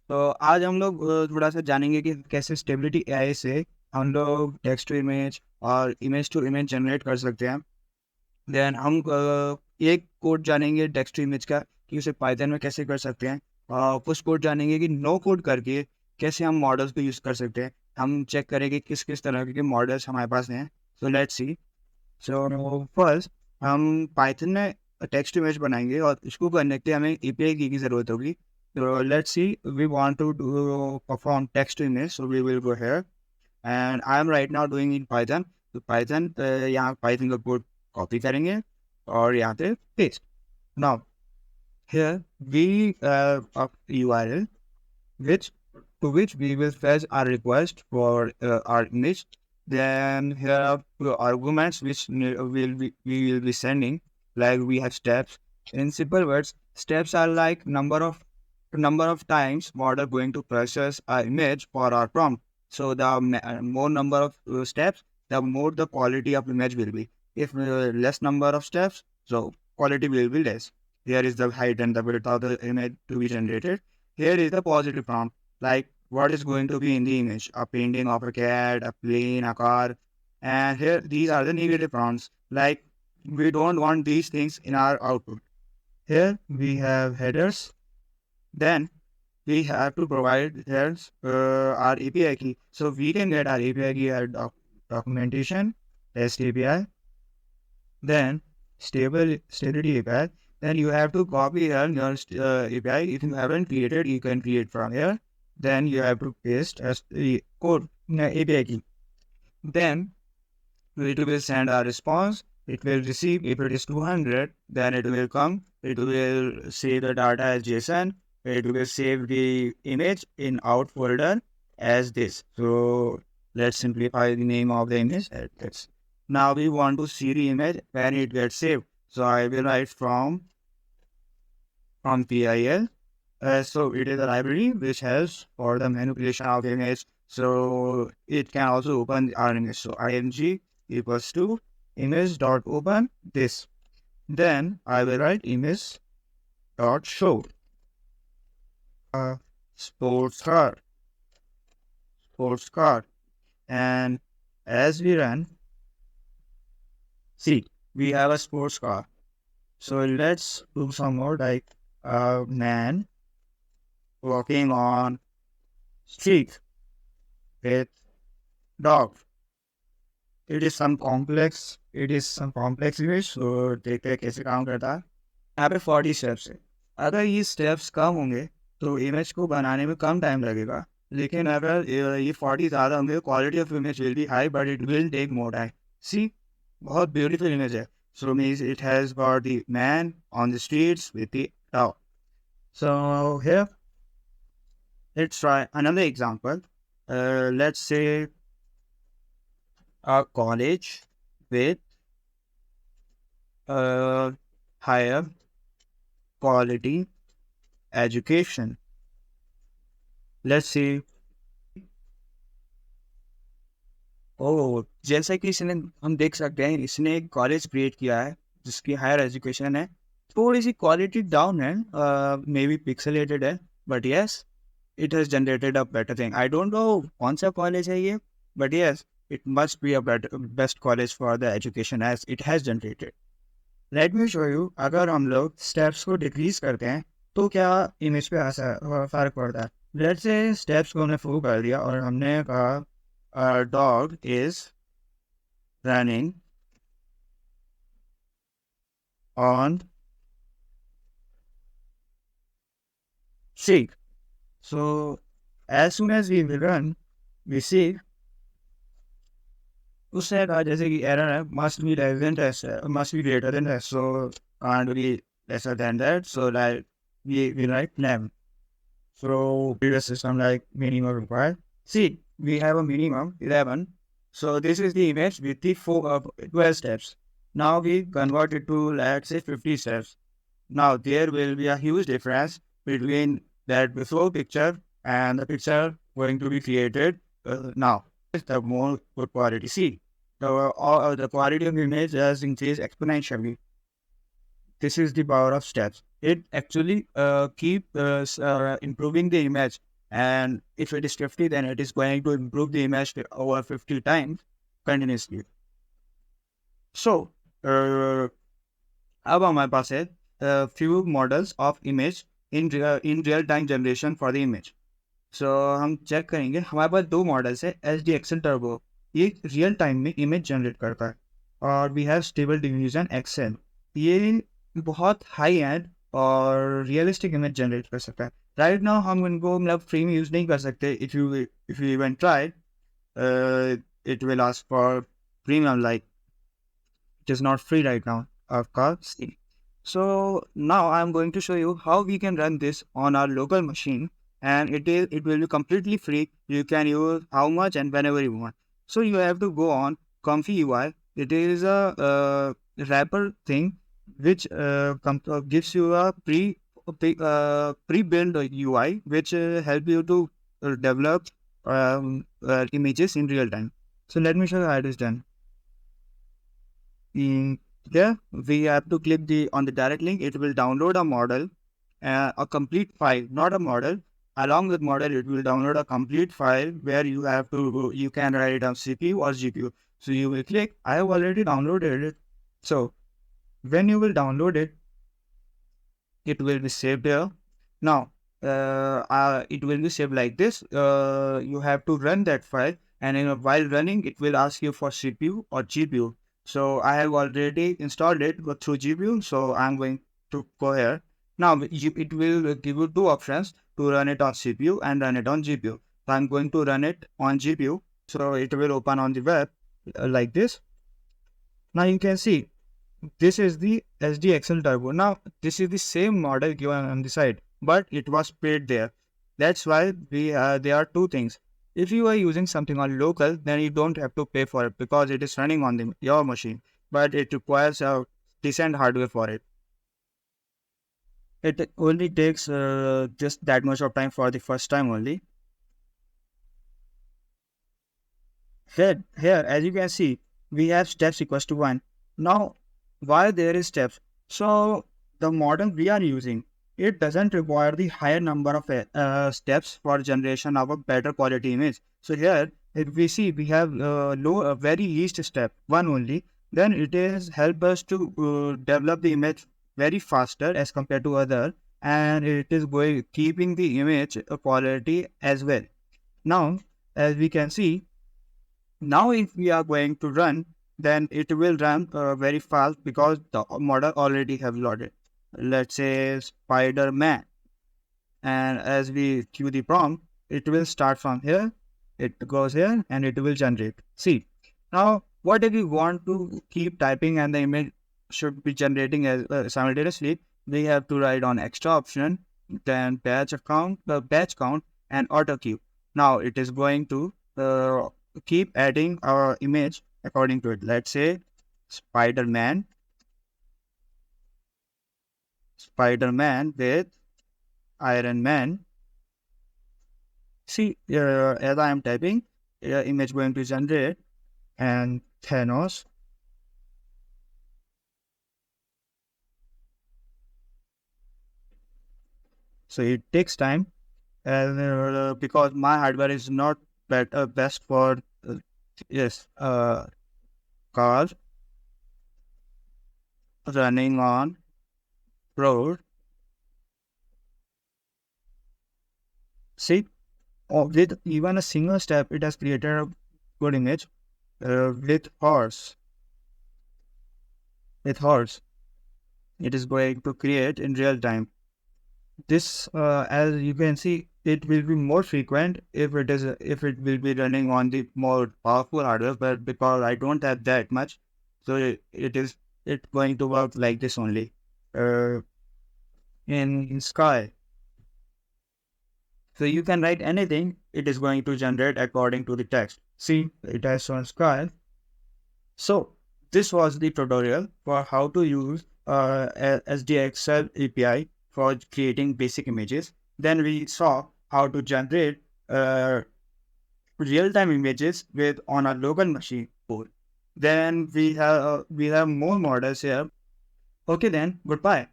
तो आज हम लोग थोड़ा सा जानेंगे कि कैसे स्टेबिलिटी एआई से हम लोग टेक्स्ट टू इमेज और इमेज टू इमेज जनरेट कर सकते हैं। देन हम एक कोड जानेंगे टेक्स्ट टू इमेज का कि उसे पाइथन में कैसे कर सकते हैं। कुछ कोड जानेंगे कि नो कोड करके कैसे हम मॉडल्स को यूज़ कर सकते हैं। हम चेक करेंगे किस किस तरह के मॉडल्स हमारे पास हैं। So let's see. So first हम पाइथन में टेक्स्ट इमेज बनाएंगे और इसको करने के लिए हमें एपीआई की ज़रूरत होगी। तो let's see, we want to do perform text to image, so we will go here and I am right now doing in Python. तो पाइथन यहाँ पाइथन का कोड कॉपी करेंगे और यहाँ पे paste. Now here we of URL which to which we will fetch our request for our image. Then here are the arguments which we will be sending. Like we have steps. In simple words, steps are like number of times model going to process our image for our prompt. So the more number of steps, the more the quality of image will be. If less number of steps, so quality will be less. Here is the height and the width of the image to be generated. Here is the positive prompt, like what is going to be in the image: a painting of a cat, a plane, a car. And here these are the negative prompts, like we don't want these things in our output. Here we have headers. Then we have to provide here our API key. So we can get our API key at documentation, test API, then stability API. Then you have to copy here your API. If you haven't created, you can create from here. Then you have to paste as the code API key. Then it will send a response. It will receive. If it is 200, then it will come. It will save the data as JSON. It will save the image in out folder as this. So let's simplify the name of the image. Now we want to see the image when it gets saved. So I will write from PIL. So it is a library which helps for the manipulation of the image. So it can also open our image. So img equals to image.open this. Then I will write image.show sports car. And as we run, see, we have a sports car. So let's do some more, like a man walking on street with dog. It is some complex image. So देखते हैं कैसे काम करता है। यहाँ पे 40 steps है। अगर ये स्टेप्स कम होंगे तो इमेज को बनाने में कम टाइम लगेगा, लेकिन अगर ये 40 ज़्यादा होंगे, quality of image will be high but it will take more time. See, बहुत ब्यूटीफुल इमेज है। So means it has got the man on the streets with the dog. So here, let's try another example. Let's say a college with higher quality education. Let's see. जैसा कि इसने हम देख सकते हैं, इसने एक कॉलेज क्रिएट किया है जिसकी हायर एजुकेशन है। थोड़ी सी क्वालिटी डाउन है, मे बी पिक्सलेटेड है, but yes, it has generated a better thing. I don't know कौन सा कॉलेज है ये, but yes, it must be a best college for the education as it has generated. Let me show you, अगर हम लोग steps को decrease करते हैं तो क्या इमेज पे फर्क पड़ता है। Let's say steps को हमने फुल कर दिया और हमने कहा a dog is running on street. So as soon as we run, we see उसने कहा जैसे कि एरर है, must be less than test, must be greater than test, so can't be lesser than that, so like we write name. So previous system like minimum required. See, we have a minimum 11. So this is the image with the 12 steps. Now we convert it to, let's say, 50 steps. Now there will be a huge difference between that before picture and the picture going to be created now. The more good quality. See, the quality of image has increased exponentially. This is the power of steps. It actually keep improving the image And if it is 50, then it is going to improve the image over 50 times continuously. So अब हमारे पास है few models of image in real time generation for the image. So हम check करेंगे, हमारे पास दो models है, H D XL turbo, ये रियल टाइम में इमेज जनरेट करता है, और we have stable diffusion XL, ये बहुत हाई एंड और रियलिस्टिक इमेज जनरेट कर सकता है. राइट नाउ हम इनको मतलब फ्री में यूज़ नहीं कर सकते. If you even try, it will ask for premium, like it is not free right now, of course. So now I'm going to show you how we can run this on our local machine, and it will be completely free. You can use how much and whenever you want. So you have to go on ComfyUI. It is a wrapper thing which gives you a pre-built UI which help you to develop images in real time. So let me show you how it is done. There we have to click on the direct link. It will download a model, a complete file, not a model. Along with model, it will download a complete file where you can write it on CPU or GPU. So you will click, I have already downloaded it. So when you will download it, it will be saved here. Now, it will be saved like this. You have to run that file, and while running, it will ask you for CPU or GPU. So I have already installed it through GPU, so I'm going to go here. Now, it will give you two options to run it on CPU and run it on GPU. So I'm going to run it on GPU. So it will open on the web like this. Now you can see this is the SDXL Turbo. Now, this is the same model given on the side, but it was paid there. That's why there are two things. If you are using something on local, then you don't have to pay for it because it is running on your machine, but it requires a decent hardware for it. It only takes just that much of time for the first time only. Here, as you can see, we have steps equals to 1. Now, why there is steps? So, the model we are using, it doesn't require the higher number of steps for generation of a better quality image. So here, if we see, we have very least step, 1 only. Then it is help us to develop the image very faster as compared to other, and it is keeping the image quality as well. Now, as we can see, now if we are going to run, then it will run very fast because the model already have loaded. Let's say Spider-Man. And as we cue the prompt, it will start from here, it goes here, and it will generate. See, now what if we want to keep typing and the image should be generating as simultaneously? We have to write on extra option, then batch count, and auto queue. Now it is going to keep adding our image according to it. Let's say Spider-Man with Iron Man. See, as I am typing, image going to generate, and Thanos. So it takes time, and because my hardware is not best for cars running on road. See, with even a single step, it has created a good image with horse. It is going to create in real time. This, as you can see, it will be more frequent if it will be running on the more powerful hardware, but because I don't have that much, so it's going to work like this only. In Sky, so you can write anything, it is going to generate according to the text. See, it has shown Sky. So this was the tutorial for how to use SDXL API for creating basic images. Then we saw how to generate real-time images on a local machine board. Then we have more models here. Okay then, goodbye.